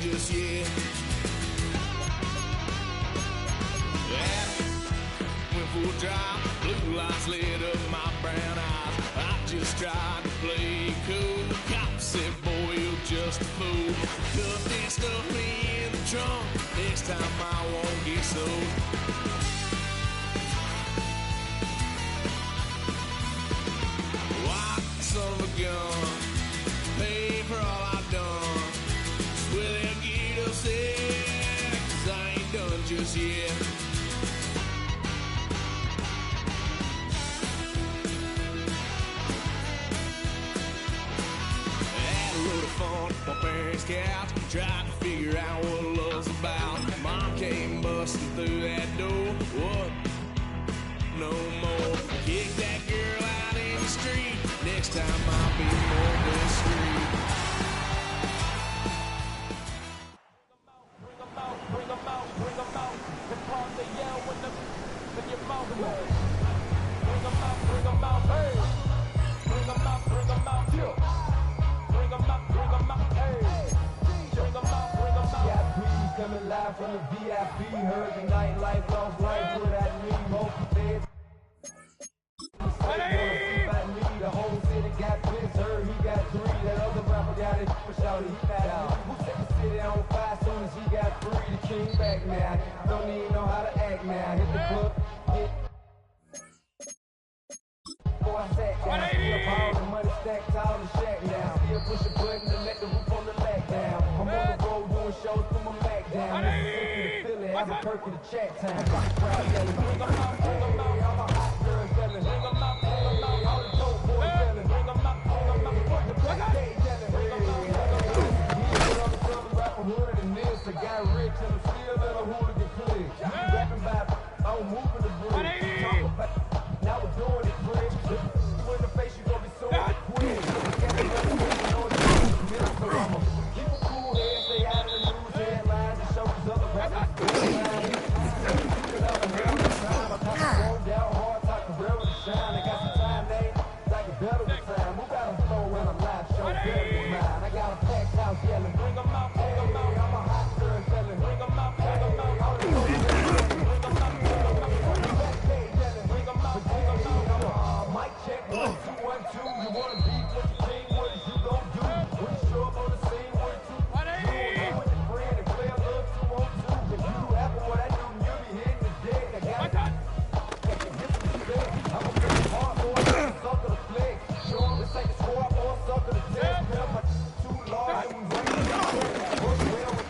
just yet. Went full drive, blue lights lit up my brown eyes. I just tried to play cool. Cop said, boy, you're just a fool. Cuffed and stuffed me in the trunk. Next time I won't get sold. White son of a gun, pay for all I've done. Well, they'll get upset, 'cause I ain't done just yet. My parents' couch, tried to figure out what love's about. Mom came busting through that door. What? No more. Kick that girl out in the street. Next time I'll be more discreet. Bring 'em out, bring 'em out, bring 'em out. It's hard to yell when your mouth moves. Bring 'em out, bring 'em out, hey. Bring 'em out, bring 'em out, yeah. Bring 'em out, bring 'em out, hey. Bring 'em out, bring 'em out. VIP coming live from the VIP. Heard the nightlife, lost life, what that mean? Most feds. The whole city got pissed. Heard he got 3. That other rapper got it. Shouted he fat out. Who set the city on fire soon as he got 3? The king back now. Don't even know how to act now. Hit the club, hit. Boy, I sat down. Still all the money stacked all the shack now. Still push a button to let the roof on the back down. I'm on the road doing shows, put my back down. Mississippi to Philly, Albuquerque to Chat Town. Crowd yelling, bring 'em out, bring 'em out. All my hot girls yelling, bring 'em out, bring 'em out. All the dope boys yelling, bring 'em out, bring 'em out. What the black day yelling, bring 'em out, bring 'em out. He put on the southern rapper hood and this. I got rich and I'm still in a hooligan clique. You rapping about, I'm moving the bridge. Now we're doing it, bridge. In the face, you gon' be so quick. Keep a cool head, stay out of the news headlines and show these other rappers. Rolled down hard, talk the railroad to shine. I got some time, they like a better with time. Who got a flow when I'm live? Show better than mine. I got a packed house yelling, bring 'em out, bring 'em out. I'm a hot girl yelling, bring 'em out, bring 'em out. All the dope boys yelling, bring 'em out, bring 'em out. Back day yelling, bring 'em out, bring 'em out. Mic check, 1, 2, 1, 2. You wanna beef with your king? What is you gon' do? When you show up on the scene, 1, 2. You with your friend and play a little 2 on 2. If you happen what I do, you'll be hitting the deck. I got it. I'm a big hard boy, sucker the flex. Show 'em this ain't the score, boy, sucker the test. Too large and we running the check.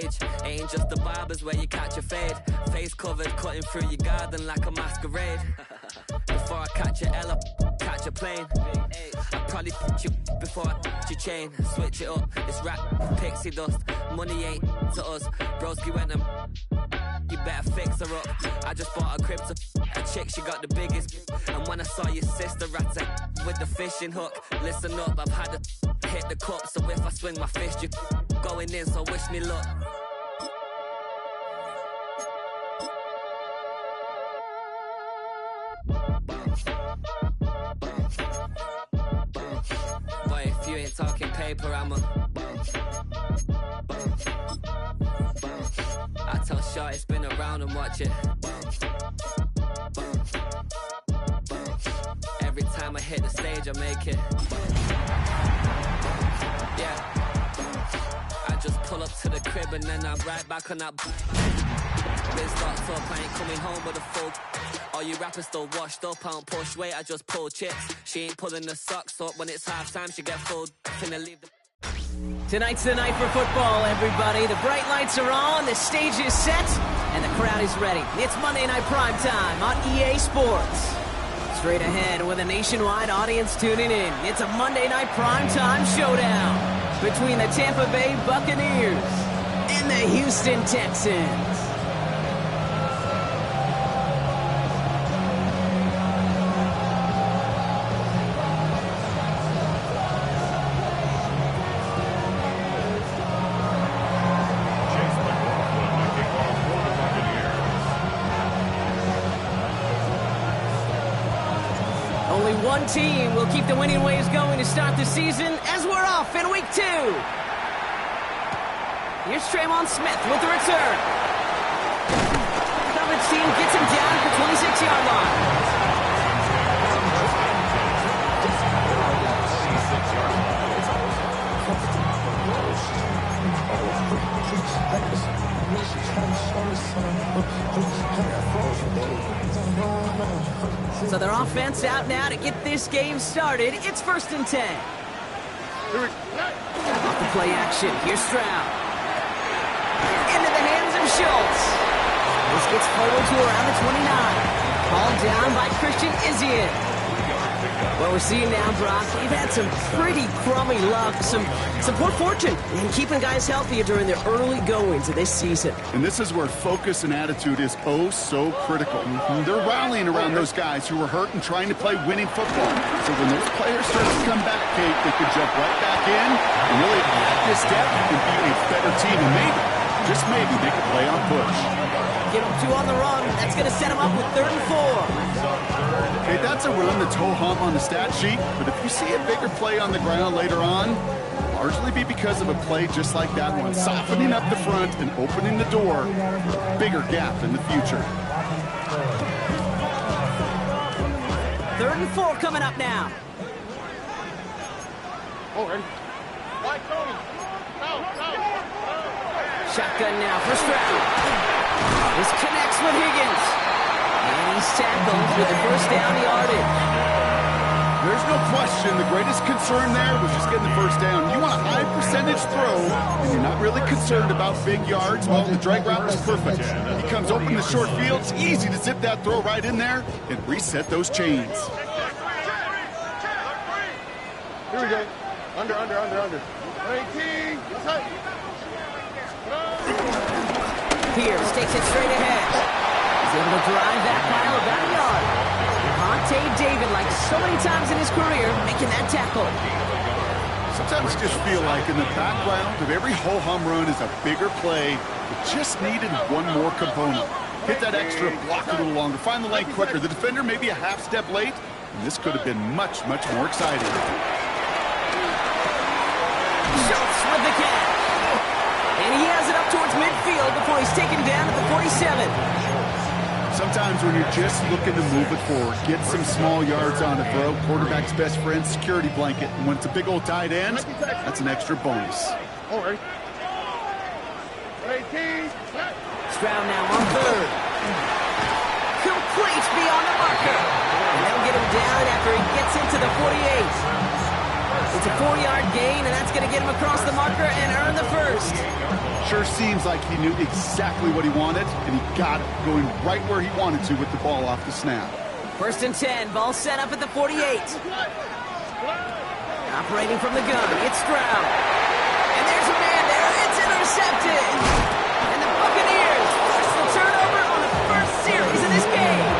stage. Ain't just the barbers where you catch a fade. Face covered, cutting through your garden like a masquerade. Before I catch a L, catch a plane. I'd probably you before I your chain. Switch it up, it's rap, pixie dust. Money ain't to us. Broski went and you better fix her up. I just bought a crib to a chick, she got the biggest. And when I saw your sister at with the fishing hook, listen up, I've had to hit the cup. So if I swing my fist, you going in, so wish me luck. Boy, if you ain't talking paper, I'm a I tell Shorty spin around and watch it. Every time I hit the stage, I make it. Yeah. I just pull up to the crib and then I'm right back on that. Biz locked up, I ain't coming home with a full. All you rappers still washed up, I don't push weight, I just pull chips. She ain't pulling the socks up, when it's half time she get full. Finna leave the... Tonight's the night for football, everybody. The bright lights are on, the stage is set, and the crowd is ready. It's Monday Night Prime Time on EA Sports. Straight ahead with a nationwide audience tuning in. It's a Monday Night Prime Time showdown between the Tampa Bay Buccaneers and the Houston Texans. One team will keep the winning waves going to start the season as we're off in week 2. Here's Traymon Smith with the return. Coverage team gets him down at the 26-yard line. So their offense out now to get this game started. It's 1st and 10. Off the play action. Here's Stroud. Into the hands of Schultz. This gets forward to around the 29. Called down by Christian Izien. What we're seeing now, Brock, we've had some pretty crummy luck, some poor fortune in keeping guys healthy during their early goings of this season. And this is where focus and attitude is oh so critical. They're rallying around those guys who were hurt and trying to play winning football. So when those players start to come back, Kate, they could jump right back in and really add this step and be a better team. And maybe, just maybe, they could play on push. Give them 2 on the run. That's going to set them up with 3rd and 4. Okay, that's a run that's ho-hum on the stat sheet, but if you see a bigger play on the ground later on, largely be because of a play just like that one, softening up the front and opening the door for a bigger gap in the future. 3rd and 4 coming up now. Shotgun now for Stroud. This connects with Higgins. And he's tackled with the 1st down yardage. There's no question the greatest concern there was just getting the 1st down. You want a high percentage throw, and you're not really concerned about big yards. Well, the drag route was perfect. He comes open the short field. It's easy to zip that throw right in there and reset those chains. Here we go. Under. 18. Pierce takes it straight ahead. He's able to drive that pile about a yard. Vontae David, like so many times in his career, making that tackle. Sometimes just feel like in the background of every ho-hum run is a bigger play. It just needed one more component. Hit that extra, block a little longer, find the lane quicker. The defender maybe a half step late, and this could have been much, much more exciting. Schultz with the catch. And he has it up towards midfield before he's taken down at the 47. Sometimes when you're just looking to move it forward, get some small yards on a throw, quarterback's best friend, security blanket. And when it's a big old tight end, that's an extra bonus. Stroud now on 3rd. Complete beyond the marker. And they'll get him down after he gets into the 48. It's a 4-yard gain, and that's going to get him across the marker and earn the first. Sure seems like he knew exactly what he wanted, and he got it, going right where he wanted to with the ball off the snap. 1st and 10, ball set up at the 48. Operating from the gun, it's Stroud. And there's a man there, it's intercepted. And the Buccaneers force the turnover on the first series of this game.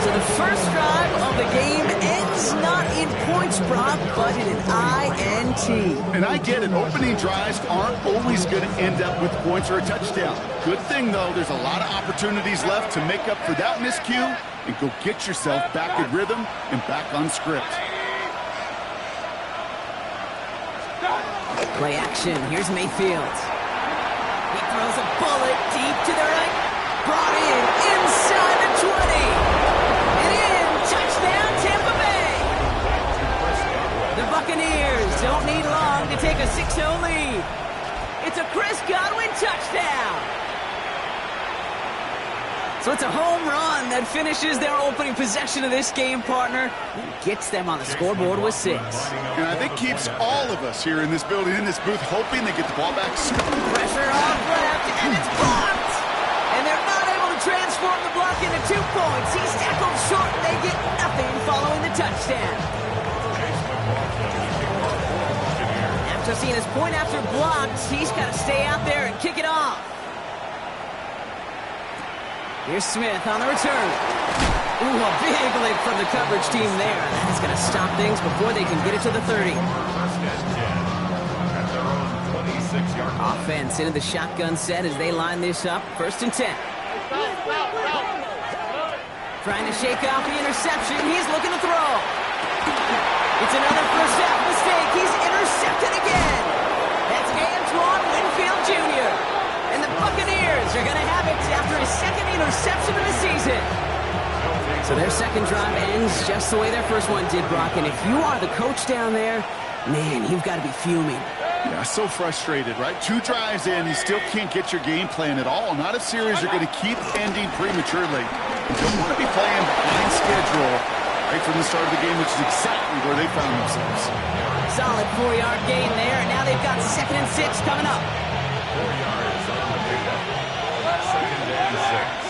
So the first drive of the game ends not in points, Brock, but in an INT. And I get it, opening drives aren't always going to end up with points or a touchdown. Good thing, though, there's a lot of opportunities left to make up for that miscue and go get yourself back in rhythm and back on script. Play action, here's Mayfield. He throws a bullet deep to the right. Brought in, inside the 20. And in, touchdown Tampa Bay. The Buccaneers don't need long to take a 6-0 lead. It's a Chris Godwin touchdown. So it's a home run that finishes their opening possession of this game, partner, and gets them on the scoreboard with 6. And I think keeps all of us here in this building, in this booth, hoping they get the ball back soon. Pressure off left, and it's blocked! And they're not able to transform the block into 2 points. He's tackled short, and they get nothing following the touchdown. After seeing his point after blocked, he's got to stay out there and kick it off. Here's Smith on the return. Ooh, a big lick from the coverage team there. That is going to stop things before they can get it to the 30. Offense into the shotgun set as they line this up. 1st and 10. Trying to shake off the interception. He's looking to throw. It's another first half mistake. He's intercepted again. That's Antoine Winfield Jr. And the Buccaneers are going to have it after his 2nd interception of the season. So their 2nd drive ends just the way their first one did, Brock. And if you are the coach down there, man, you've got to be fuming. Yeah, so frustrated, right? 2 drives in, you still can't get your game plan at all. Not a series are going to keep ending prematurely. You don't want to be playing behind schedule right from the start of the game, which is exactly where they found themselves. Solid 4-yard gain there, and now they've got 2nd and 6 coming up. 4 yards on the pickup. 2nd and 6.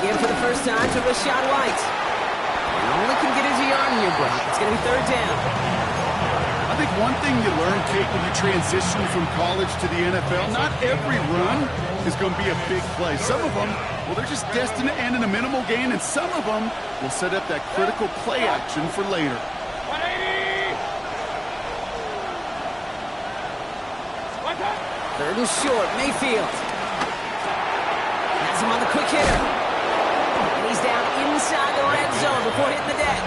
Again for the first time to Rachaad White. And only can get his yard in your Brock. It's going to be 3rd down. I think one thing you learn, Kate, when you transition from college to the NFL, not every run is going to be a big play. Some of them, well, they're just destined to end in a minimal gain, and some of them will set up that critical play action for later. 3rd and short, Mayfield. Has him on the quick hitter. And he's down inside the red zone before hitting the deck.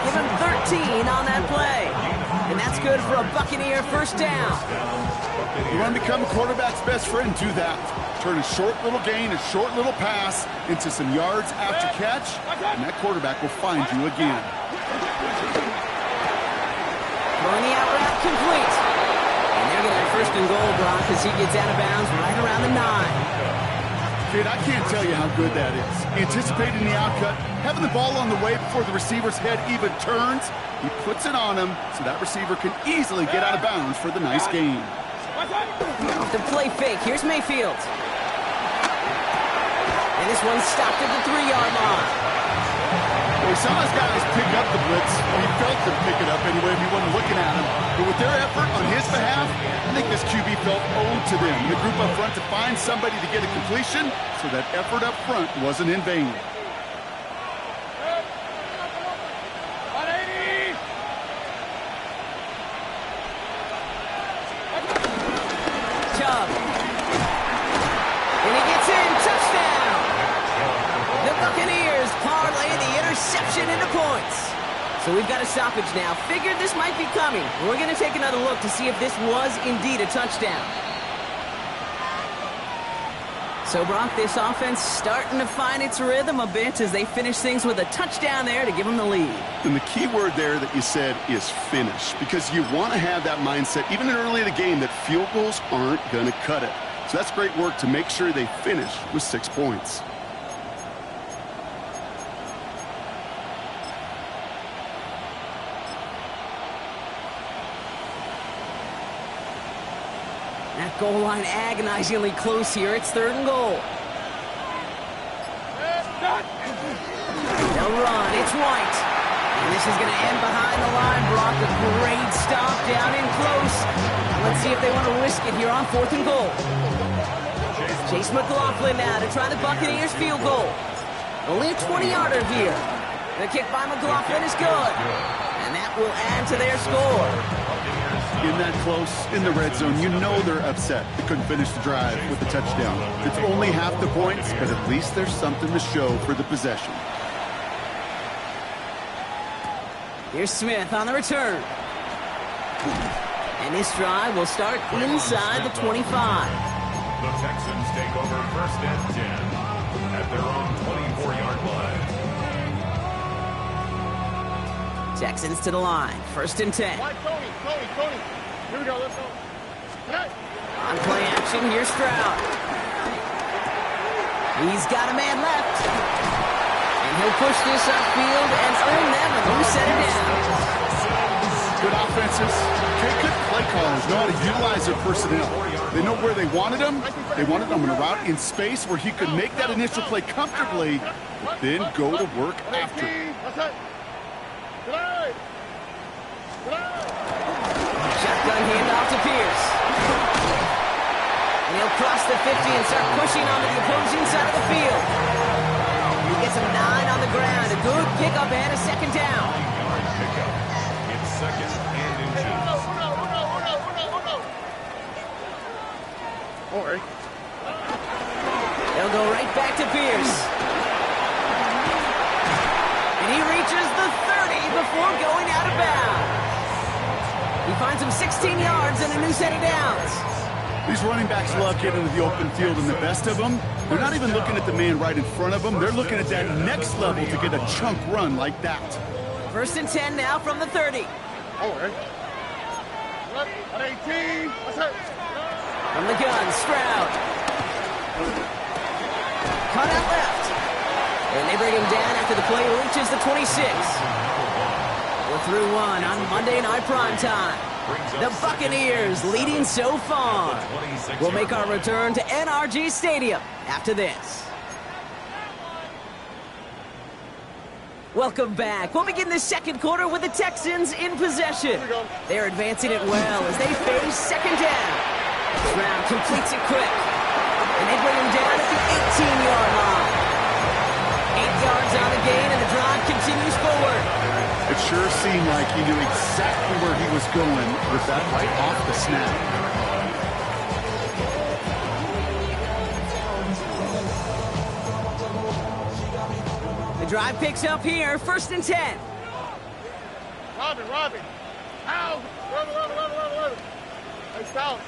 Give him 13 on that play. And that's good for a Buccaneer 1st down. You want to become a quarterback's best friend, do that. Turn a short little gain, a short little pass into some yards after catch, and that quarterback will find you again. Throwing the out route complete. And they're going to have 1st and goal, Brock, as he gets out of bounds right around the 9. Kid, I can't tell you how good that is. Anticipating the outcut, having the ball on the way before the receiver's head even turns, he puts it on him so that receiver can easily get out of bounds for the nice gain. Off the play fake, here's Mayfield. And this one's stopped at the 3-yard line. Well, he saw his guys pick up the blitz. Well, he felt them pick it up anyway if he wasn't looking at him. But with their effort on his behalf, I think this QB felt owed to them. The group up front to find somebody to get a completion, so that effort up front wasn't in vain. Chubb. And he gets in, touchdown! The Buccaneers parlay the interception into points. So we've got a stoppage now. Figured this might be coming. We're going to take another look to see if this was indeed a touchdown. So, Brock, this offense starting to find its rhythm a bit as they finish things with a touchdown there to give them the lead. And the key word there that you said is finish, because you want to have that mindset, even early in the game, that field goals aren't going to cut it. So that's great work to make sure they finish with 6 points. Goal line agonizingly close here. It's 3rd and goal. They'll run. It's White. And this is going to end behind the line. Brock, a great stop down in close. Now let's see if they want to risk it here on 4th and goal. Chase McLaughlin now to try the Buccaneers field goal. Only a 20-yarder here. The kick by McLaughlin is good. And that will add to their score. In that close, in the red zone, you know they're upset. They couldn't finish the drive with the touchdown. It's only half the points, but at least there's something to show for the possession. Here's Smith on the return. And this drive will start inside the 25. The Texans take over 1st and 10 at their own 24-yard line. Texans to the line. 1st and 10. Tony. Here we go, let's go. On play action, here's Stroud. He's got a man left. And he'll push this upfield and earn them a new set it down. Good offenses. Okay, good play callers know how to utilize their personnel. They know where they wanted him. They wanted him in a route in space where he could make that initial play comfortably, but then go to work after. Shotgun handoff to Pierce. And he'll cross the 50 and start pushing onto the opposing side of the field. He gets a 9 on the ground. A good pickup and a 2nd down. Pickup. It's 2nd and inches. All right. They'll go right back to Pierce. And he reaches the 30 before going out of bounds. He finds him 16 yards and a new set of downs. These running backs love getting into the open field, and the best of them, they're not even looking at the man right in front of them. They're looking at that next level to get a chunk run like that. 1st and 10 now from the 30. All right. At 18. What's that? From the gun, Stroud. Cut out left. And they bring him down after the play reaches the 26. We're through one on Monday Night Primetime. The Buccaneers leading so far. We'll make our return to NRG Stadium after this. Welcome back. We'll begin the 2nd quarter with the Texans in possession. They're advancing it well as they face 2nd down. Stroud completes it quick. And they bring him down at the 18-yard line. 8 yards on the gain, and the drive continues forward. It sure seemed like he knew exactly where he was going with that right off the snap. The drive picks up here, 1st and 10. Robin. Ow! Robin. Hey, south.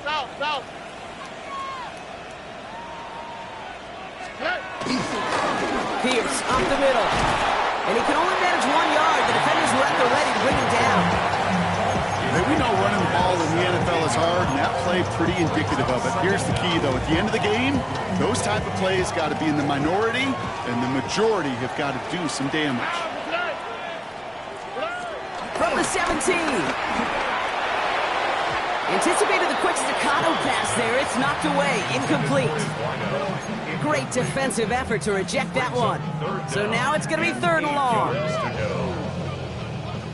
Pierce up the middle. And he can only manage 1 yard. The defenders were at the ready to bring him down. Hey, we know running the ball in the NFL is hard, and that play pretty indicative of it. Here's the key, though. At the end of the game, those type of plays got to be in the minority, and the majority have got to do some damage. From the 17. Anticipated the quick staccato pass there. It's knocked away. Incomplete. Great defensive effort to reject that one. So now it's going to be 3rd and long.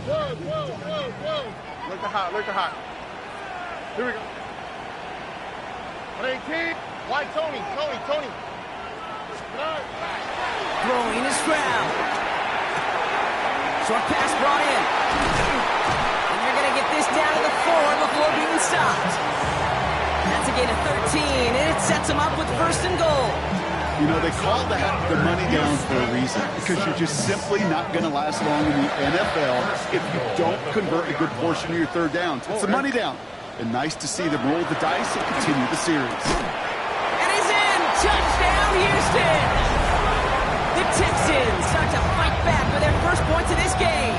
Whoa. Look at hot. Here we go. 18. White, Tony. Throwing is Stroud. Short pass brought in. And they're going to get this down to the 4 before being stopped. That's a gain of 13, and it sets them up with 1st and goal. You know, they call that the money down for a reason, because you're just simply not going to last long in the NFL if you don't convert a good portion of your 3rd downs. It's the money down. And nice to see them roll the dice and continue the series. And he's in! Touchdown, Houston! The Texans start to fight back with their first points of this game.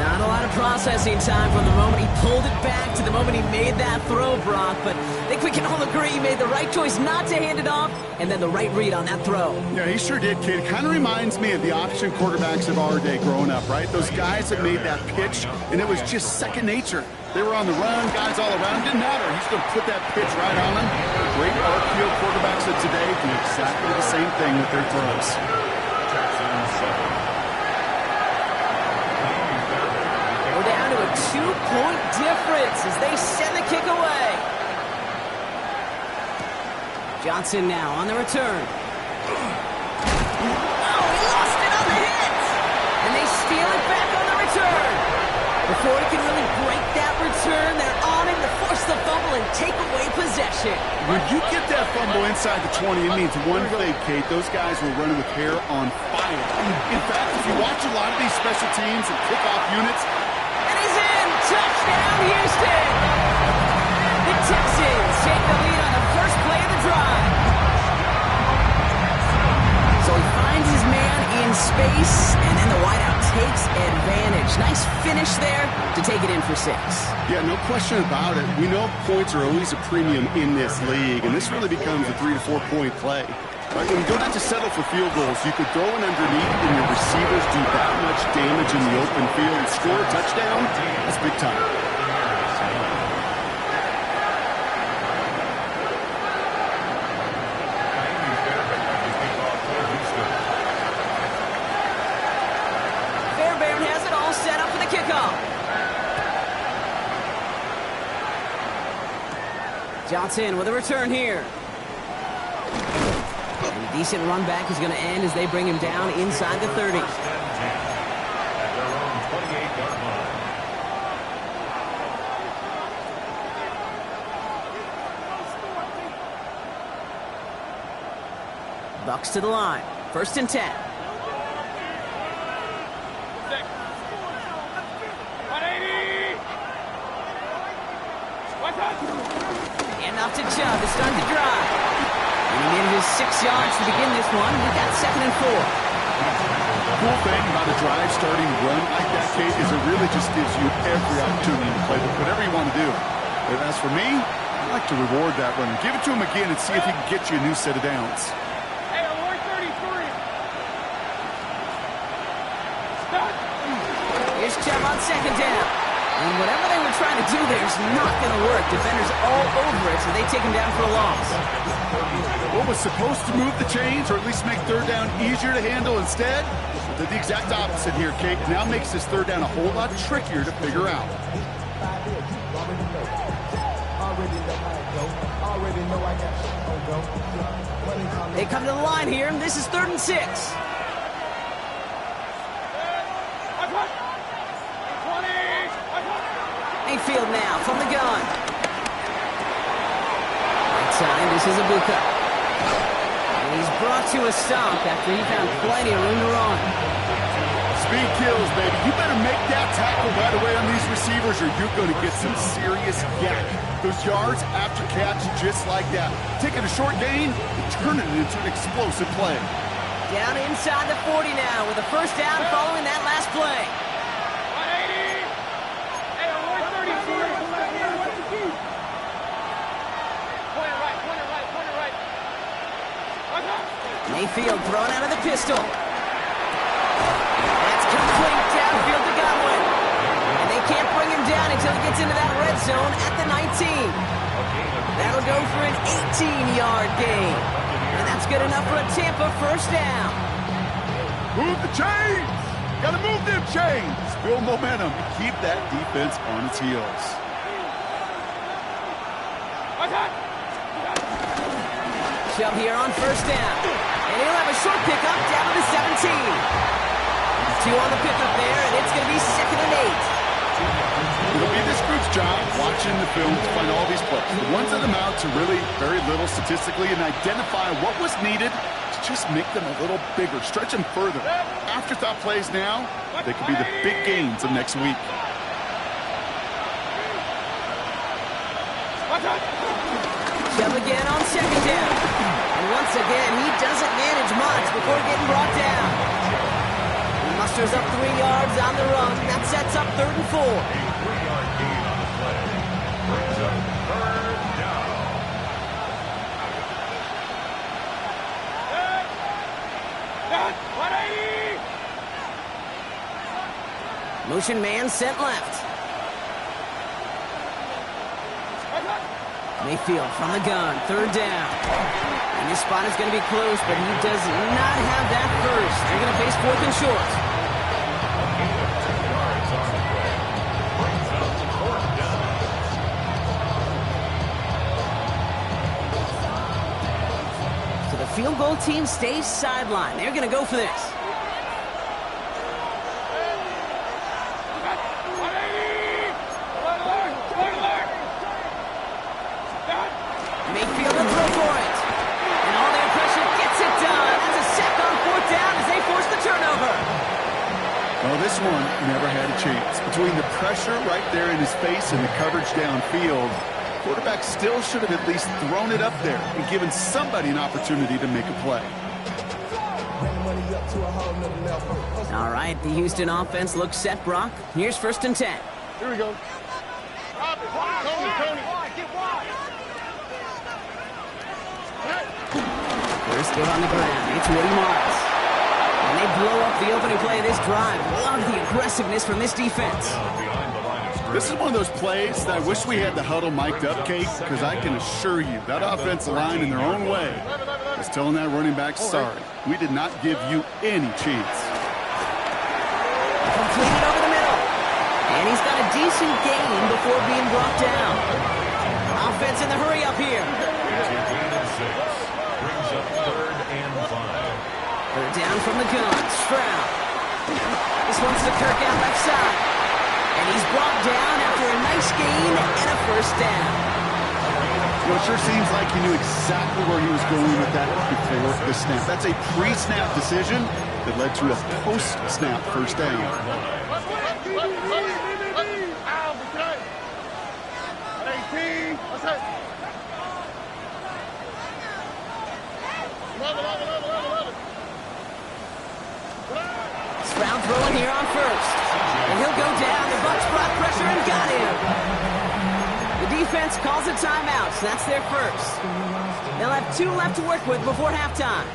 Not a lot of processing time from the moment he pulled it back to the moment he made that throw, Brock. But I think we can all agree he made the right choice not to hand it off, and then the right read on that throw. Yeah, he sure did, kid. It kind of reminds me of the option quarterbacks of our day growing up, right? Those guys that made that pitch, and it was just second nature. They were on the run, guys all around. Didn't matter. He's going to put that pitch right on them. The great RPO quarterbacks of today do exactly the same thing with their throws. We're down to a 2-point difference as they send the kick away. Johnson now on the return. Oh, he lost it on the hit! And they steal it back on the return. Before he can really break that return, they're on him to force the fumble and take away possession. When you get that fumble inside the 20, it means one thing, Kate. Those guys were running with hair on fire. In fact, if you watch a lot of these special teams and kickoff units, and he's in! Touchdown, Houston! The Texans take the lead on the first play of the drive. So he finds his man in space, and then the wideout takes advantage. Nice finish there to take it in for 6. yeah, no question about it. We know points are always a premium in this league, and this really becomes a 3 to 4 point play. Right, when you don't have to settle for field goals, you could throw it underneath and your receivers do that much damage in the open field and score a touchdown. That's big time. Fairbairn has it all set up for the kickoff. Johnson with a return here. And a decent run back is going to end as they bring him down inside the 30. At their own 28-yard line. Bucks to the line. 1st and 10. And off to Chubb to start the drive. And he manages 6 yards to begin this one. We got 2nd and 4. The cool thing about a drive starting run like that, Kate, is it really just gives you every opportunity to play with whatever you want to do. But as for me, I like to reward that runner. Give it to him again and see if he can get you a new set of downs. Hey, I'm 133. Stop. Here's Chubb on 2nd down. And whatever they were trying to do there is not going to work. Defenders all over it, so they take him down for a loss. What was supposed to move the chains, or at least make 3rd down easier to handle instead, did the exact opposite here, Kate. Now makes this 3rd down a whole lot trickier to figure out. They come to the line here, and this is 3rd and 6. Mayfield now from the gun. Outside, this is Ibuka. And he's brought to a stop after he found plenty of room to run. Speed kills, baby. You better make that tackle right away on these receivers or you're going to get some serious yak. Those yards after catch just like that. Taking a short gain and turning it into an explosive play. Down inside the 40 now with a 1st down following that last play. Mayfield thrown out of the pistol. That's complete downfield to Godwin. And they can't bring him down until he gets into that red zone at the 19. That'll go for an 18-yard gain. And that's good enough for a Tampa 1st down. Move the chains! Gotta move them chains! Build momentum and keep that defense on its heels. Chubb here on 1st down. And he'll have a short pickup down to the 17. 2 on the pickup there, and it's going to be 2nd and 8. It'll be this group's job watching the film to find all these plays. The ones that amount to really very little statistically and identify what was needed to just make them a little bigger, stretch them further. Afterthought plays now, they could be the big gains of next week. Chubb again on 2nd down. And once again, he doesn't manage much before getting brought down. He must Roosters up 3 yards on the run. That sets up 3rd and 4. A 3-yard gain on the play. Brings up 3rd down. Motion man sent left. Mayfield from the gun, 3rd down. And this spot is going to be close, but he does not have that first. They're going to face 4th and short. A gain of 2 yards on the play. Brings up 4th down. So the field goal team stays sidelined. They're going to go for this. Mayfield to throw for it. And all their pressure gets it done. That's a sack on 4th down as they force the turnover. Well, this one never had a chance. Between the pressure right there in his face and the coverage downfield, quarterback still should have at least thrown it up there and given somebody an opportunity to make a play. All right, the Houston offense looks set, Brock. Here's 1st and 10. Here we go. Tony. First get on the ground. It's Woody Morris. And they blow up the opening play of this drive. Love the aggressiveness from this defense. Behind the line of scrimmage. This is one of those plays that I wish we had the huddle mic'd up, Kate, because I can assure you that offensive line in their own way is telling that running back, sorry, we did not give you any chance. Completed over the middle. And he's got a decent gain before being brought down. Offense in the hurry up here. It's a gain of 6. Brings up 3rd and 5. 3rd down from the gun. Stroud. This one's to Kirk out left side. And he's brought down after a nice gain and a 1st down. You know, it sure seems like he knew exactly where he was going with that before the snap. That's a pre-snap decision that led to a post-snap 1st down. Stroud throwing here on 1st. And he'll go down. The Bucs brought pressure and got him. The defense calls a timeout, so that's their 1st. They'll have 2 left to work with before halftime.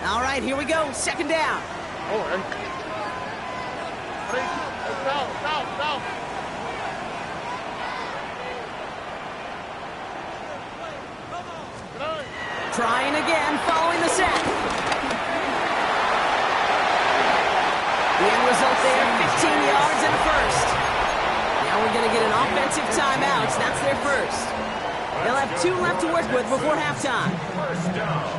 All right, here we go. 2nd down. Trying again, following the sack. The end result there, 15 yards and a 1st. Now we're going to get an offensive timeout. That's their 1st. They'll have 2 left to work with before halftime.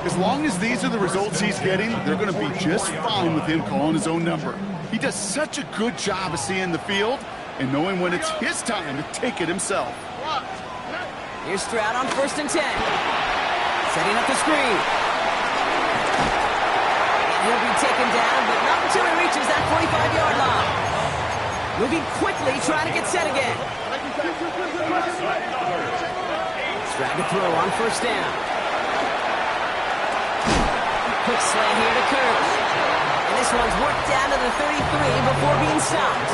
As long as these are the results he's getting, they're going to be just fine with him calling his own number. He does such a good job of seeing the field and knowing when it's his time to take it himself. Here's Stroud on 1st and 10. Setting up the screen. And he'll be taken down, but not until he reaches that 45-yard line. Moving quickly, trying to get set again. Stroud to throw on 1st down. Quick slant here to Kirk. And this one's worked down to the 33 before being stopped.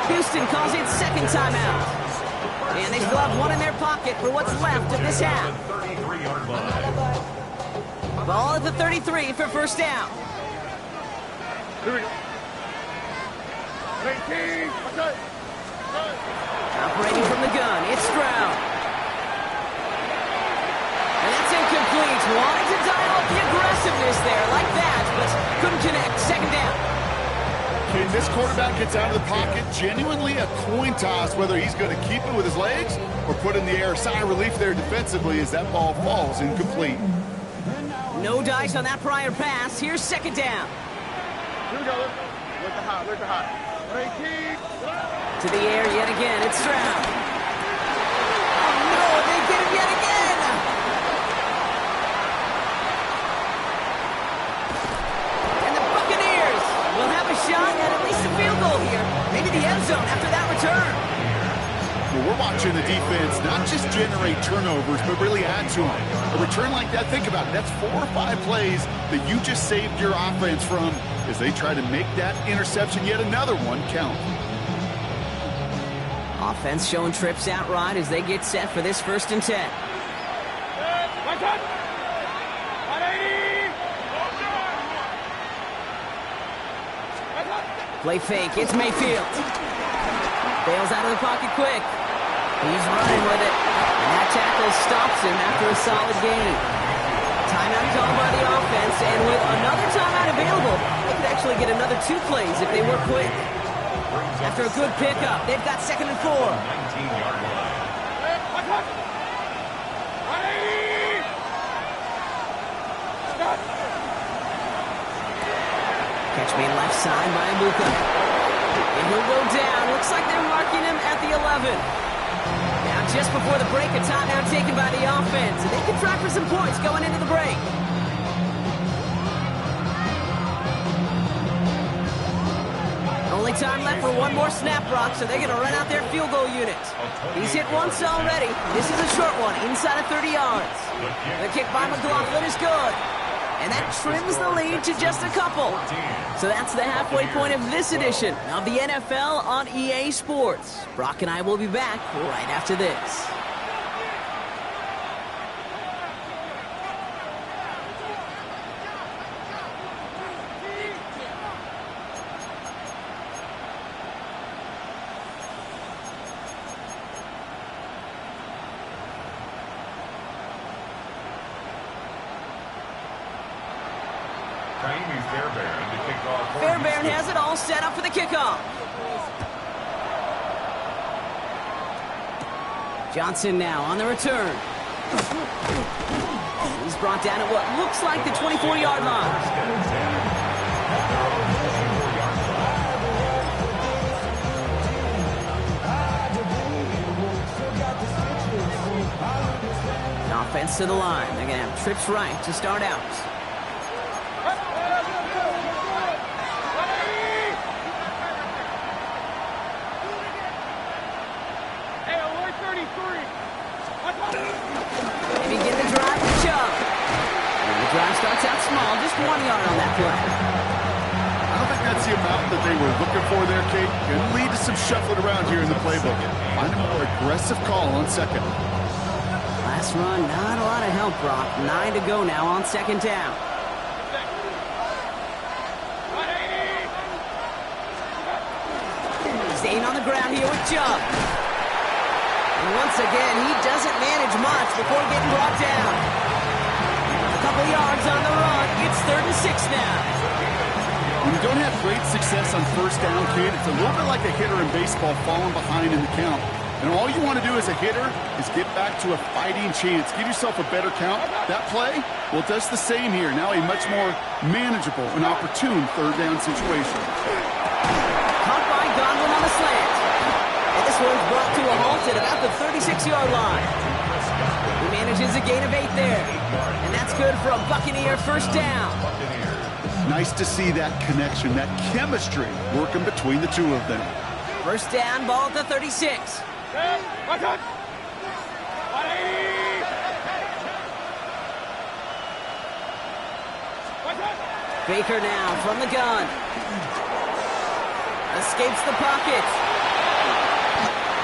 Houston calls it 2nd timeout. And they still have 1 in their pocket for what's left of this half. 33-yard line. Ball at the 33 for 1st down. Here we go. 18. Okay. Operating from the gun, it's Stroud. And that's incomplete. Wanted to dial up the aggressiveness there like that, but couldn't connect. 2nd down. Okay, this quarterback gets out of the pocket, genuinely a coin toss whether he's going to keep it with his legs or put in the air. Sigh of relief there defensively as that ball falls incomplete. No dice on that prior pass. Here's 2nd down. Here we go. Look at high. 18. To the air yet again. It's Stroud. Oh, no, they get him yet again. And the Buccaneers will have a shot at least a field goal here. Maybe the end zone after that return. Well, we're watching the defense not just generate turnovers, but really add to them. A return like that, think about it, that's 4 or 5 plays that you just saved your offense from as they try to make that interception, yet another one, count. Offense showing trips out right as they get set for this 1st and 10. Play fake, it's Mayfield. Bails out of the pocket quick. He's running with it. And that tackle stops him after a solid gain. Timeout called by the offense, and with another timeout available, they could actually get another 2 plays if they were quick. After a good pickup, they've got 2nd and 4. 19-yard line. Catch me left side by Amuka. And he'll go down. Looks like they're marking him at the 11. Now, just before the break, a timeout taken by the offense. And they can try for some points going into the break. Only time left for one more snap, Brock, so they're going to run out their field goal unit. He's hit once already. This is a short one, inside of 30 yards. The kick by McLaughlin is good. And that trims the lead to just a couple. So that's the halfway point of this edition of the NFL on EA Sports. Brock and I will be back right after this. Fairbairn has it all set up for the kickoff. Johnson now on the return. He's brought down at what looks like the 24-yard line. Offense to the line. They're going to have trips right to start out. They begin the drive with Chubb. And the drive starts out small, just 1 yard on that play. I don't think that's the amount that they were looking for there, Kate. Can lead to some shuffling around here in the playbook. Find a more aggressive call on 2nd. Last run, not a lot of help, Brock. 9 to go now on 2nd down. Staying on the ground here with Chubb. And once again, he doesn't manage much before getting brought down. A couple yards on the run. It's 3rd and 6 now. When you don't have great success on 1st down, Kate, it's a little bit like a hitter in baseball falling behind in the count. And all you want to do as a hitter is get back to a fighting chance. Give yourself a better count. That play, well, it does the same here. Now a much more manageable and opportune 3rd down situation. Caught by Godwin on the slant. And this one's brought to a halt at about the 36-yard line. He manages a gain of 8 there. And that's good for a Buccaneer 1st down. Nice to see that connection, that chemistry working between the two of them. 1st down, ball at the 36. Baker now from the gun. Escapes the pocket.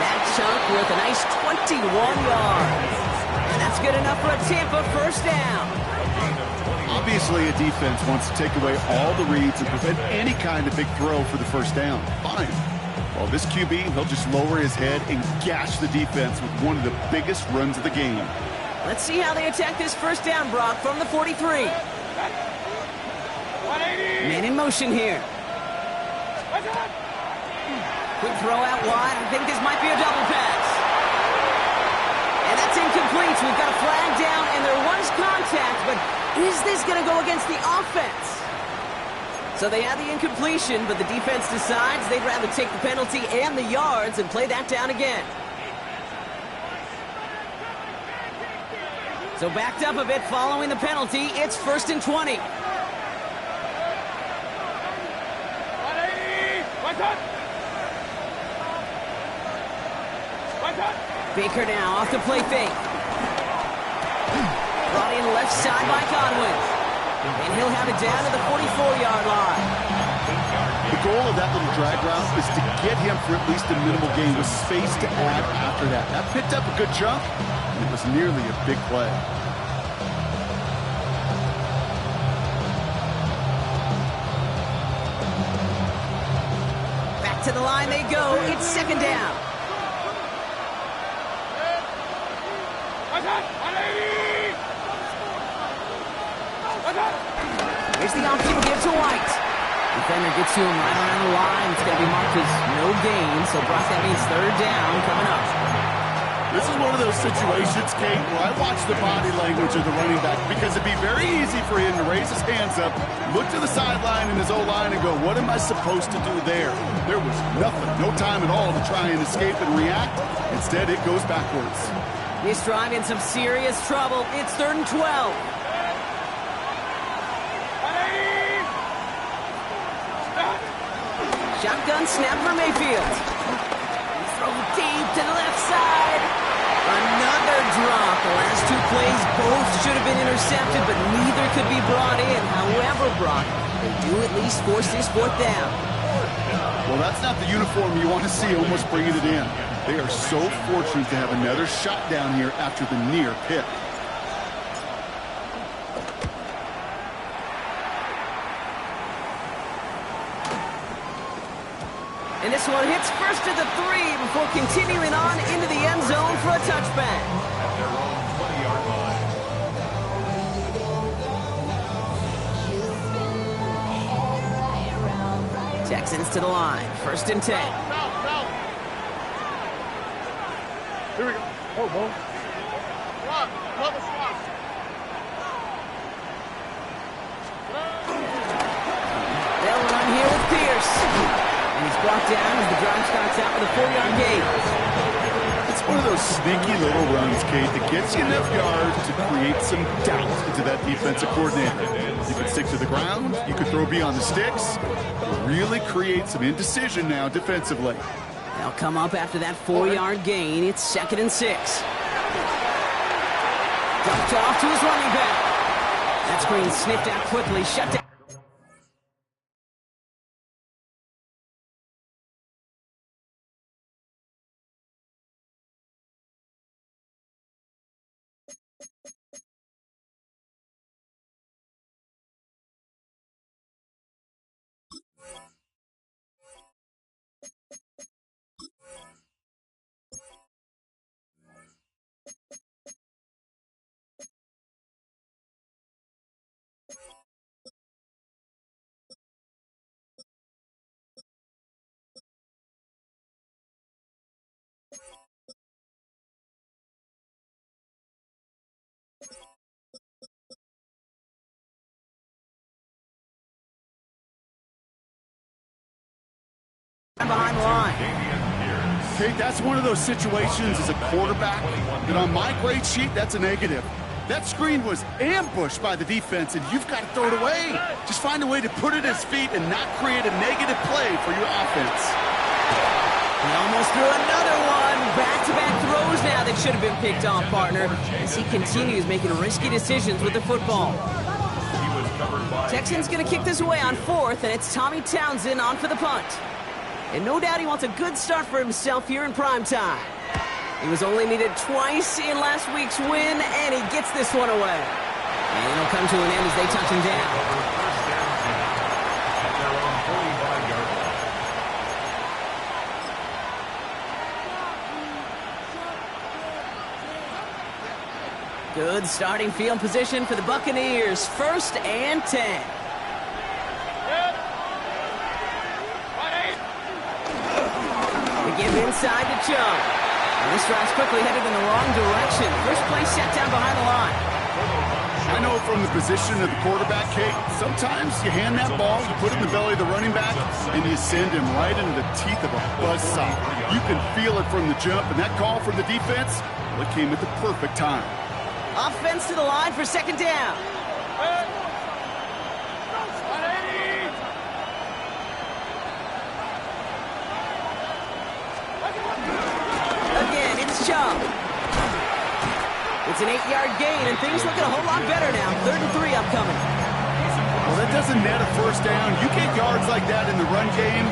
That chunk worth a nice 21 yards. And that's good enough for a Tampa 1st down. Obviously, a defense wants to take away all the reads and prevent any kind of big throw for the 1st down. Fine. Well, this QB, he'll just lower his head and gash the defense with one of the biggest runs of the game. Let's see how they attack this 1st down, Brock, from the 43. Man in motion here. Quick throw out wide. I think this might be a double pass. And that's incomplete. So we've got a flag down, and there was contact, but is this going to go against the offense? So they have the incompletion, but the defense decides they'd rather take the penalty and the yards and play that down again. So backed up a bit following the penalty. It's 1st and 20. Baker now off the play fake. And he'll have it down to the 44-yard line. The goal of that little drag route is to get him for at least a minimal gain with space to add after that. That picked up a good chunk, and it was nearly a big play. Back to the line they go. It's second down. Here's the option give to White. Defender gets to him right around the line. It's going to be marked as no gain, so Brock, that means third down coming up. This is one of those situations, Kate, where I watch the body language of the running back because it'd be very easy for him to raise his hands up, look to the sideline in his O-line and go, what am I supposed to do there? There was nothing, no time at all to try and escape and react. Instead, it goes backwards. This drive in some serious trouble. It's 3rd and 12. Shotgun snap for Mayfield. Throw deep to the left side. Another drop. The last two plays both should have been intercepted, but neither could be brought in. However, Brock, they do at least force this 4th down. Well, that's not the uniform you want to see almost bringing it in. They are so fortunate to have another shot down here after the near pick. And this one hits first to the 3 before continuing on into the end zone for a touchback. At their own 20-yard line. Texans to the line. 1st and 10. Here we go. Oh, Bo. Swap. Double swap. They'll run here with Pierce. And he's brought down as the drive starts out with a 4-yard gain. It's one of those sneaky little runs, Kate, that gets you enough yards to create some doubt into that defensive coordinator. You can stick to the ground, you can throw beyond the sticks, really create some indecision now defensively. They'll come up after that 4-yard gain. It's 2nd and 6. Dumped off to his running back. That screen sniffed out quickly, shut down. Behind the line. Kate, that's one of those situations as a quarterback that on my grade sheet, that's a negative. That screen was ambushed by the defense, and you've got to throw it away. Just find a way to put it at his feet and not create a negative play for your offense. He almost threw another one. Back-to-back throws now that should have been picked off, partner, as he continues making risky decisions with the football. Texans going to kick this away on 4th, and it's Tommy Townsend on for the punt. And no doubt he wants a good start for himself here in primetime. He was only needed twice in last week's win, and he gets this one away. And it'll come to an end as they touch him down. At their own 45-yard line. Good starting field position for the Buccaneers. 1st and 10. Give inside to Chubb. And this drive's quickly headed in the wrong direction. First play set down behind the line. I know from the position of the quarterback, Kate, sometimes you hand that ball, you put it in the belly of the running back, and you send him right into the teeth of a buzzsaw. You can feel it from the jump, and that call from the defense, well, it came at the perfect time. Offense to the line for 2nd down. Again, it's Chubb. It's an 8-yard gain, and things looking a whole lot better now. 3rd and 3 upcoming. Well, that doesn't net a first down. You get yards like that in the run game,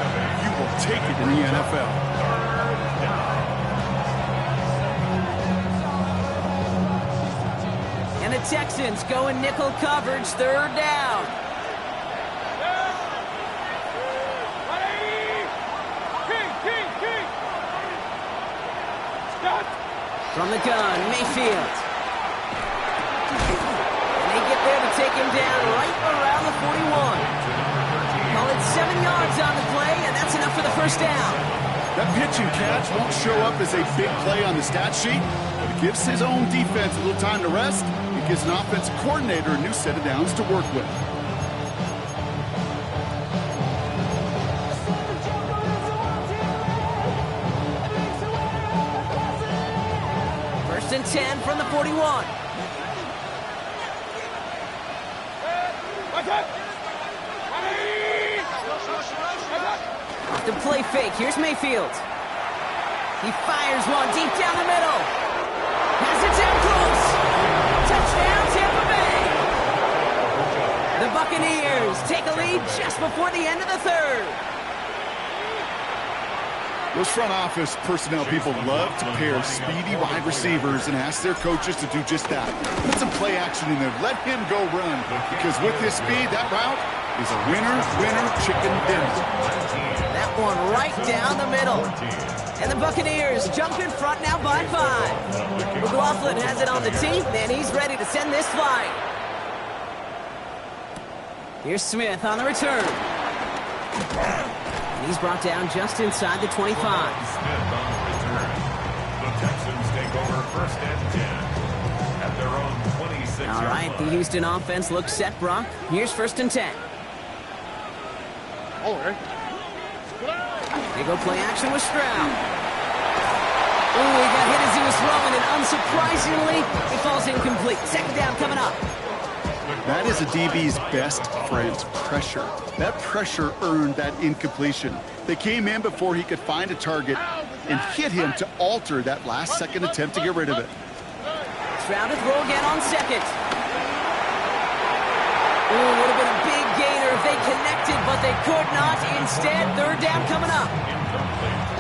you will take it in the NFL. And the Texans go in nickel coverage, third down. From the gun, Mayfield. And they get there to take him down right around the 41. Call it 7 yards on the play, and that's enough for the first down. That pitch and catch won't show up as a big play on the stat sheet, but it gives his own defense a little time to rest. It gives an offensive coordinator a new set of downs to work with. First and 10 from the 41. Off the play fake. Here's Mayfield. He fires one deep down the middle. Has it down close. Touchdown, Tampa Bay. The Buccaneers take a lead just before the end of the third. Those front office personnel people love to pair speedy wide receivers and ask their coaches to do just that. Put some play action in there. Let him go run. Because with his speed, that route is a winner, chicken dinner. That one right down the middle. And the Buccaneers jump in front now by 5. McLaughlin has it on the tee, and he's ready to send this flying. Here's Smith on the return. He's brought down just inside the 25. Smith on the return. The Texans take over first and 10 at their own 26. All right, the Houston offense looks set, Brock. Here's first and 10. Oh, right. They go play action with Stroud. Ooh, he got hit as he was throwing, and unsurprisingly, he falls incomplete. Second down coming up. That is a DB's best friend, pressure. That pressure earned that incompletion. They came in before he could find a target and hit him to alter that last-second attempt to get rid of it. Stroud to throw again on second. Ooh, would have been a big gainer if they connected, but they could not. Instead, third down coming up.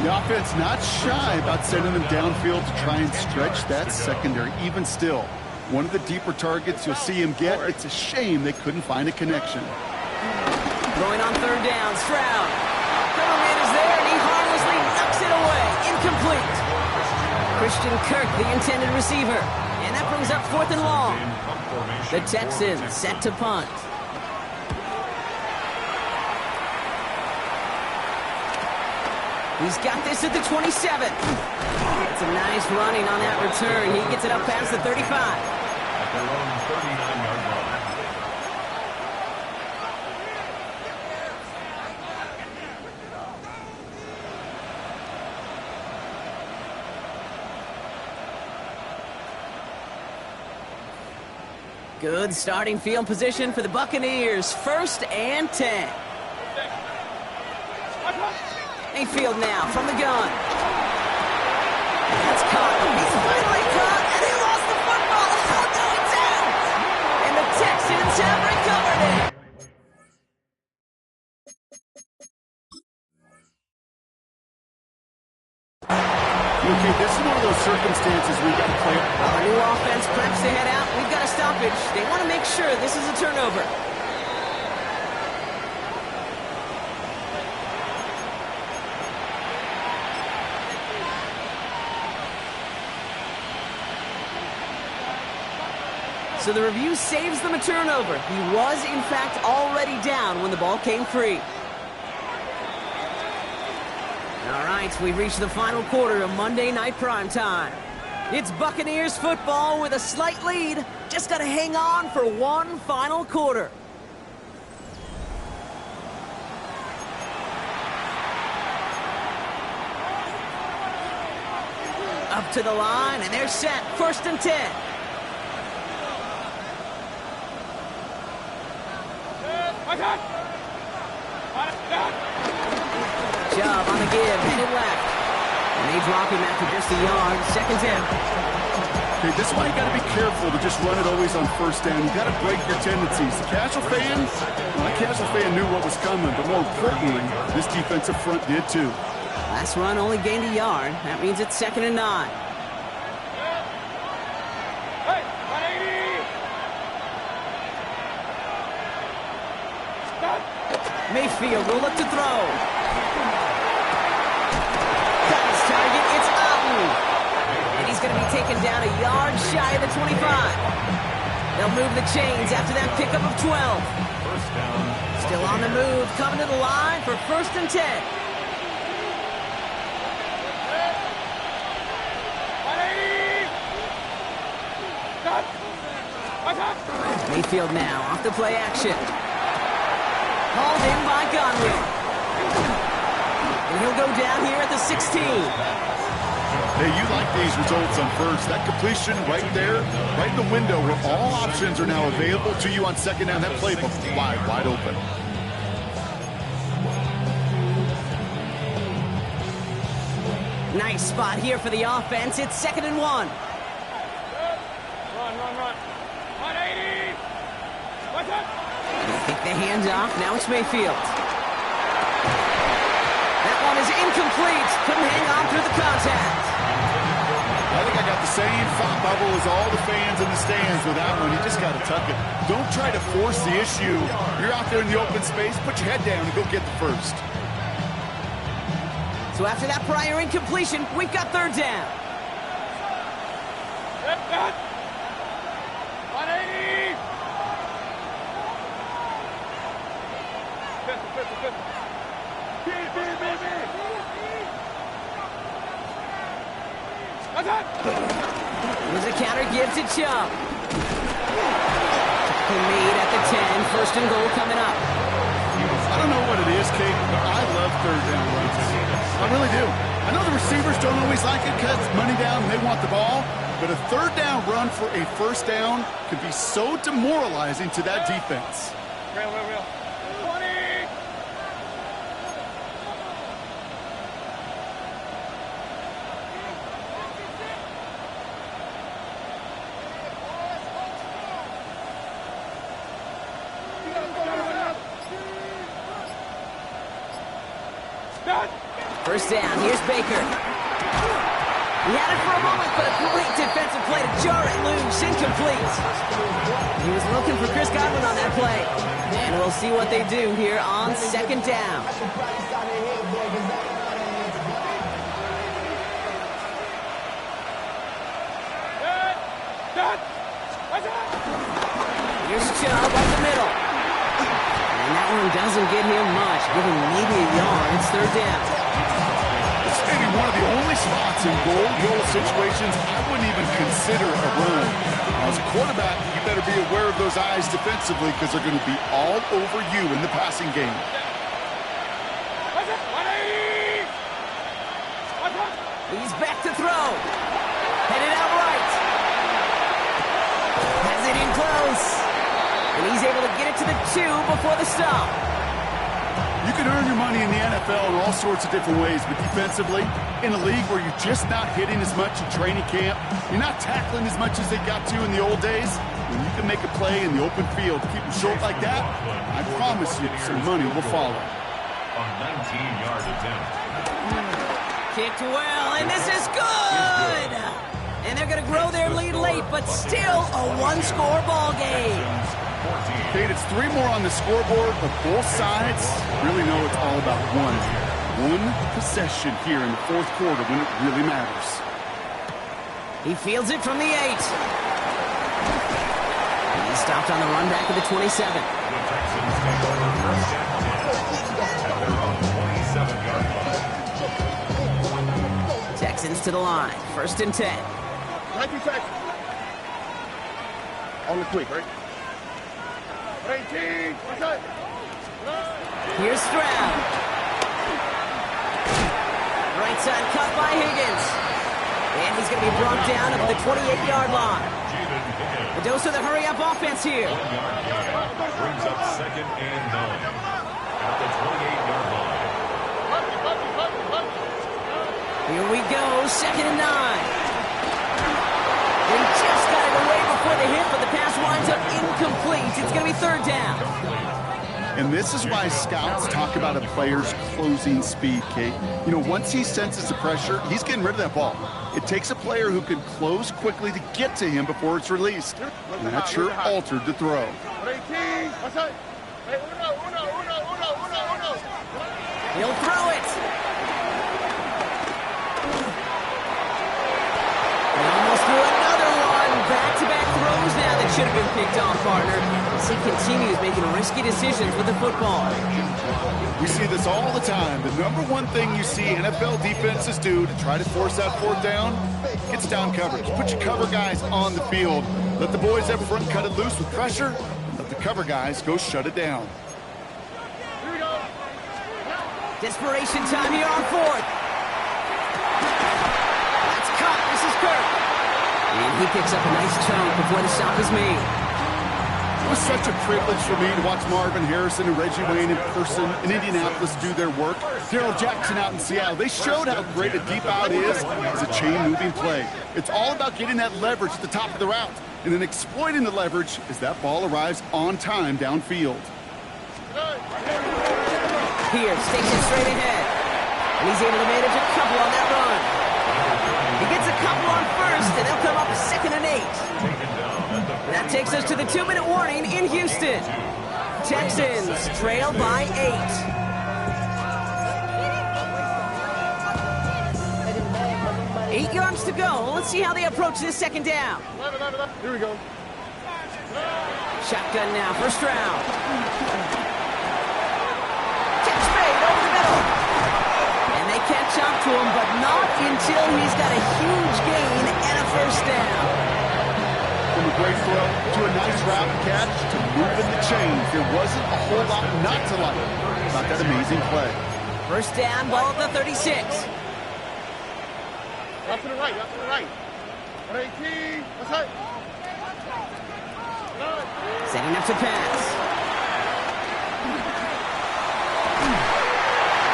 The offense not shy about sending them downfield to try and stretch that secondary. Even still, one of the deeper targets you'll see him get. It's a shame they couldn't find a connection. Throwing on third down, Stroud. Coverman is there, and he harmlessly knocks it away. Incomplete. Christian Kirk, the intended receiver. And that brings up fourth and long. The Texans set to punt. He's got this at the 27. It's a nice running on that return. He gets it up past the 35. At their own 39-yard line. Good starting field position for the Buccaneers. First and 10. Mayfield now from the gun. That's caught. He's finally caught, and he lost the football. Oh, no, it's out. And the Texans have recovered it. Okay, this is one of those circumstances we've got to play. Our new offense preps to head out. We've got a stoppage. They want to make sure this is a turnover. So the review saves them a turnover. He was, in fact, already down when the ball came free. All right, we've reached the final quarter of Monday Night Primetime. It's Buccaneers football with a slight lead. Just got to hang on for one final quarter. Up to the line, and they're set. First and 10. Job on the give, headed left. And they drop him after just a yard. Second down. Okay, this is why you got to be careful to just run it always on first down. You got to break your tendencies. The casual fan, well, the casual fan knew what was coming, but more importantly, this defensive front did too. Last run only gained a yard. That means it's 2nd and 9. Mayfield will look to throw. Got his target. It's Otton. And he's going to be taken down a yard shy of the 25. They'll move the chains after that pickup of 12. First down. Still on the move, coming to the line for 1st and 10. Mayfield now off the play action. Hauled in by Godwin. And he'll go down here at the 16. Hey, you like these results on first. That completion right there, right in the window where all options are now available to you on 2nd down. That playbook wide open. Nice spot here for the offense. It's 2nd and 1. Run. 180. What's up? Take the hand off. Now it's Mayfield. That one is incomplete. Couldn't hang on through the contact. I think I got the same thought bubble as all the fans in the stands with that one. You just got to tuck it. Don't try to force the issue. You're out there in the open space. Put your head down and go get the first. So after that prior incompletion, we've got 3rd down. 180. Here's a counter give to Chubb. Made at the 10. 1st and goal coming up. I don't know what it is, Kate, but I love 3rd down runs. I really do. I know the receivers don't always like it because it's money down and they want the ball, but a 3rd down run for a 1st down can be so demoralizing to that defense. Real. 20. First down, here's Baker. He had it for a moment, but a great defensive play to jar it loose, incomplete. He was looking for Chris Godwin on that play. And we'll see what they do here on 2nd down. Here's Chubb up the middle. And that one doesn't get him much, giving maybe a yard. It's 3rd down. It's maybe one of the only spots in goal situations I wouldn't even consider a run. As a quarterback, you better be aware of those eyes defensively because they're going to be all over you in the passing game. He's back to throw. Headed out right. Has it in close. And he's able to get it to the 2 before the stop. You can earn your money in the NFL in all sorts of different ways, but defensively, in a league where you're just not hitting as much in training camp, you're not tackling as much as they got to in the old days, when you can make a play in the open field, keep them short like that, I promise you some money will follow. A 19-yard attempt. Kicked well, and this is good! And they're going to grow their lead late, but still a one-score ball game. Kate, it's 3 more on the scoreboard, but both sides really know it's all about one possession here in the 4th quarter when it really matters. He fields it from the 8. He's stopped on the run back of the 27. The Texans take over 1st and 10 at their own 27-yard line. Texans to the line. 1st and 10. 90 seconds. On the quick, right? 18. What's that? Here's Stroud. Right side cut by Higgins. And he's going to be brought down at the 28-yard line. A dose of the hurry-up offense here. 1 yard gain brings up 2nd and 9 at the 28-yard line. Here we go, 2nd and 9. In It's going to be third down. And this is why scouts talk about a player's closing speed, Kate. You know, once he senses the pressure, he's getting rid of that ball. It takes a player who can close quickly to get to him before it's released. And that sure altered the throw. He'll throw it. He almost threw another one. Back-to-back throws now that should have been picked off, partner. As he continues making risky decisions with the football. We see this all the time. The number one thing you see NFL defenses do to try to force that fourth down, gets down coverage. Put your cover guys on the field. Let the boys up front cut it loose with pressure. Let the cover guys go shut it down. Desperation time here on fourth. That's caught. This is Kirk. And he picks up a nice chunk before the stop is made. It was such a privilege for me to watch Marvin Harrison and Reggie Wayne in person in Indianapolis do their work. Darrell Jackson out in Seattle. They showed how great a deep out is as a chain-moving play. It's all about getting that leverage at the top of the route and then exploiting the leverage as that ball arrives on time downfield. Here, stakes it straight ahead. And he's able to manage a couple on that run. He gets a couple on first, and they'll come up 2nd and 8. That takes us to the 2-minute warning in Houston. Texans trail by 8. 8 yards to go. Let's see how they approach this second down. Here we go. Shotgun now, first round. Catch fade over the middle. And they catch up to him, but not until he's got a huge gain and a first down. From a great throw to a nice route catch to moving the chains, there wasn't a whole lot not to like about that amazing play. First down, ball at the 36. Out to the right, out to the right. 118, what's that? Setting up to pass.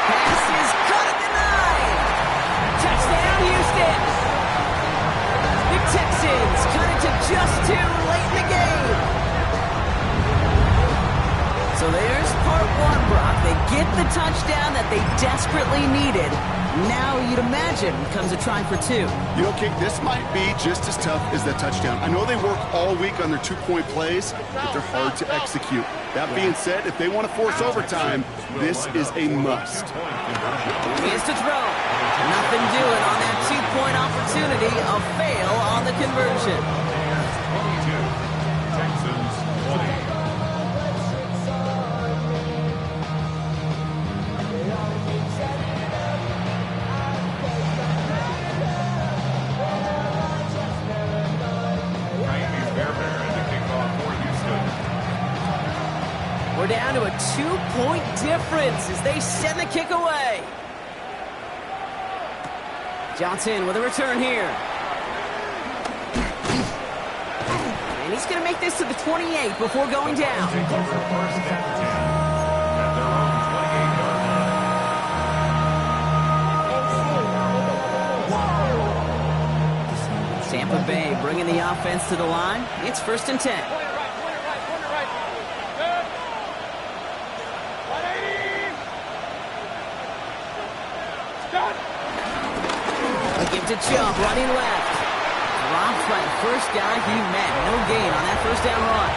Pass is caught at the 9. Touchdown, Houston. The Texans cut it to just 2 late in the game. So there's part 1, Brock. They get the touchdown that they desperately needed. Now you'd imagine comes a try for 2. You know, Kate, this might be just as tough as that touchdown. I know they work all week on their 2-point plays, but they're hard to execute. That being said, if they want to force overtime, this is a must. He is to throw. Nothing doing on that 2-point opportunity. A fail on the conversion. 22, Texans 20. We're down to a 2-point difference as they send the kick away. Johnson with a return here. And he's going to make this to the 28 before going down. Take over first and 10 at their own 28-yard line. Tampa Bay bringing the offense to the line. It's 1st and 10. To Chubb, running left. Drops by the first guy he met. No gain on that first down run.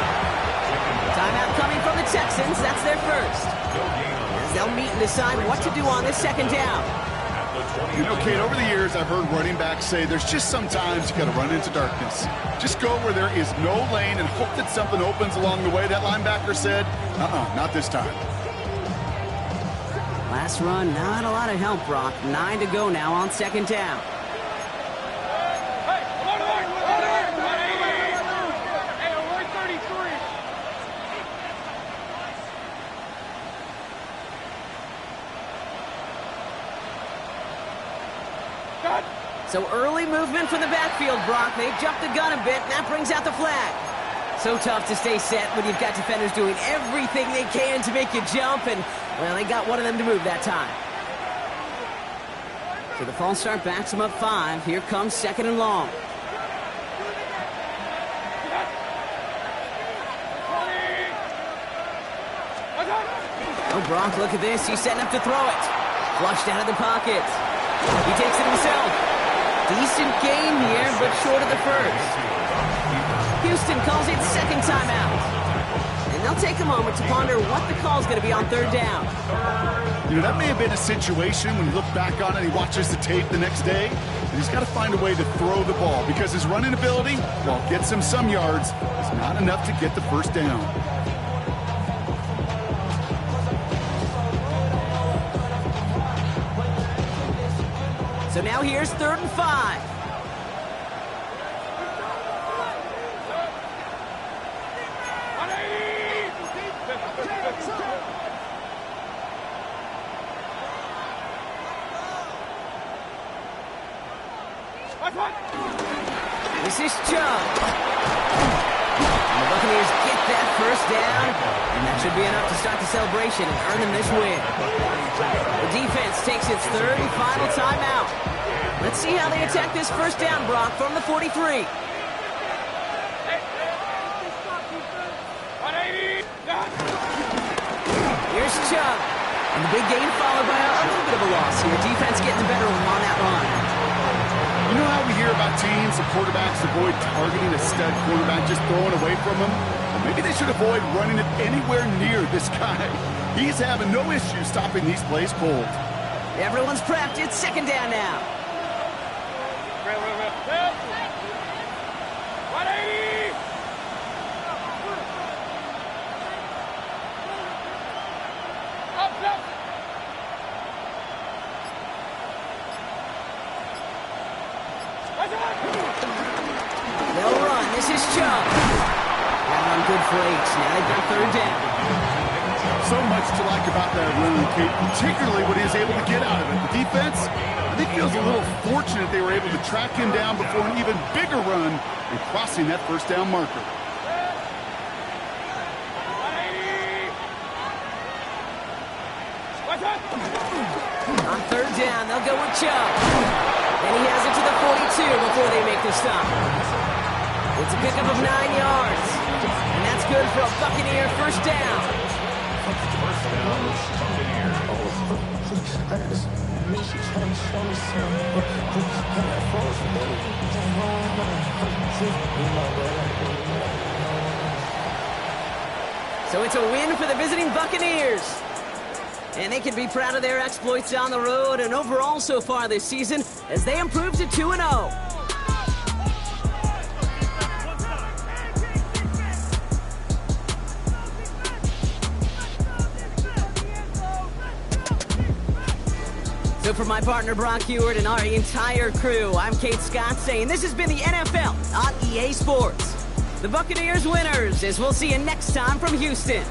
Timeout coming from the Texans. That's their first. As they'll meet and decide what to do on this second down. You know, Kate, over the years, I've heard running backs say there's just sometimes you got to run into darkness. Just go where there is no lane and hope that something opens along the way. That linebacker said, not this time. Last run, not a lot of help, Brock. 9 to go now on second down. So early movement from the backfield, Brock. They jumped the gun a bit, and that brings out the flag. So tough to stay set when you've got defenders doing everything they can to make you jump, and, well, they got one of them to move that time. So the false start backs them up 5. Here comes 2nd and long. Oh, Gronk, look at this. He's setting up to throw it. Flushed out of the pocket. He takes it himself. Decent game here, but short of the first. Houston calls it second timeout. And they'll take a moment to ponder what the call's going to be on third down. You know, that may have been a situation when you look back on it and he watches the tape the next day, and he's got to find a way to throw the ball because his running ability, while it gets him some yards, is not enough to get the first down. So now here's 3rd and 5. This is Chubb. And the Buccaneers get that first down, and that should be enough to start the celebration and earn them this win. The defense takes its 3rd and final timeout. Let's see how they attack this first down, Brock, from the 43. Here's Chubb. And the big gain followed by a little bit of a loss here. Defense getting the better of him on that run. You know how we hear about teams and quarterbacks avoid targeting a stud quarterback, just throwing away from him? Well, maybe they should avoid running it anywhere near this guy. He's having no issue stopping these plays cold. Everyone's prepped. It's second down now. They'll run. This is Chubb. That run good for 8. Now they've got 3rd down. So much to like about that run, Kate, particularly what he was able to get out of it. The defense, I think, feels a little fortunate they were able to track him down before an even bigger run and crossing that first down marker. On 3rd down, they'll go with Chubb. And he has it to the 42 before they make the stop. It's a pickup of 9 yards. And that's good for a Buccaneer first down. So it's a win for the visiting Buccaneers. And they can be proud of their exploits down the road and overall so far this season as they improve to 2-0. So for my partner Brock Huard and our entire crew, I'm Kate Scott saying this has been the NFL on EA Sports. The Buccaneers winners, as we'll see you next time from Houston.